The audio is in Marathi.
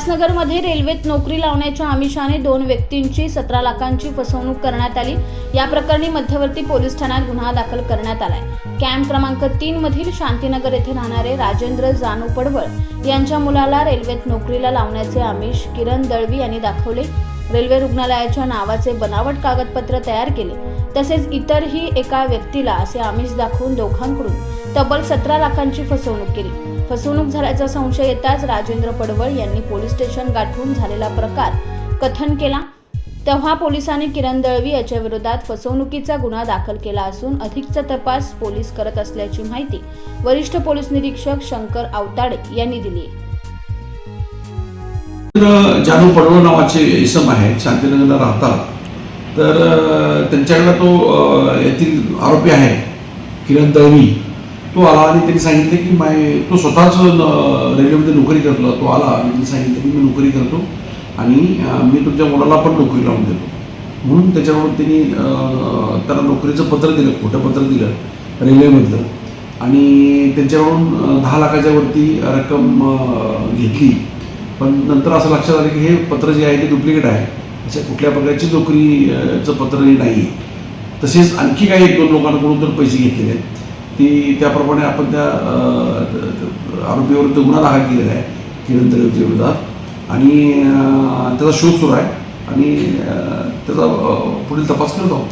उल्हासनगरमध्ये रेल्वेत नोकरी लावण्याच्या आमिषाने 2 व्यक्तींची 17 लाखांची फसवणूक करण्यात आली। या प्रकरणी मध्यवर्ती पोलीस ठाण्यात गुन्हा दाखल करण्यात आलाय। कॅम्प क्रमांक 3 मधील शांतीनगर येथे राहणारे राजेंद्र जानू पडवळ यांच्या मुलाला रेल्वेत नोकरीला लावण्याचे आमिष किरण दळवी यांनी दाखवले। रेल्वे रुग्णालयाच्या नावाचे बनावट कागदपत्र तयार केले, तसेच इतरही एका व्यक्तीला असे आमिष दाखवून दोघांकडून तब्बल 17 लाखांची फसवणूक केली। फसवणूक झाल्याचा संशय येताच राजेंद्र पडवळ यांनी पोलीस स्टेशन गाठून झालेला प्रकार कथन केला। तेव्हा पोलिसांनी किरण दळवी याच्या विरोधात फसवणुकीचा गुन्हा दाखल केला असून अधिकचा तपास पोलीस करत असल्याची माहिती वरिष्ठ पोलीस निरीक्षक शंकर आवताडे यांनी दिली। जानू पडवळ नावाचे इसम आहे, शांतीनगरला राहतात। तर त्यांच्याकडे तो येथील आरोपी आहे किरण दळवी, तो आला आणि त्यांनी सांगितले की तो स्वतःच रेल्वेमध्ये नोकरी करतो। तो आला आणि त्यांनी सांगितलं की मी नोकरी करतो आणि मी तुमच्या मुलाला पण नोकरी लावून देतो, म्हणून त्याच्यावर त्यांनी त्याला नोकरीचं पत्र दिलं, खोटं पत्र दिलं रेल्वेमधलं, आणि त्यांच्याकडून 10 लाखाच्या वरती रक्कम घेतली। पण नंतर असं लक्षात आलं की हे पत्र जे आहे ते डुप्लिकेट आहे, अशा कुठल्या प्रकारची नोकरीचं पत्रही नाही आहे। तसेच आणखी काही 1-2 लोकांकडून तर पैसे घेतलेले आहेत, ती त्याप्रमाणे आपण त्या आरोपीविरुद्ध गुन्हा दाखल केलेला आहे किरण दळवीच्या विरोधात, आणि त्याचा शोध सुरू आहे आणि त्याचा पुढील तपास करत आहोत।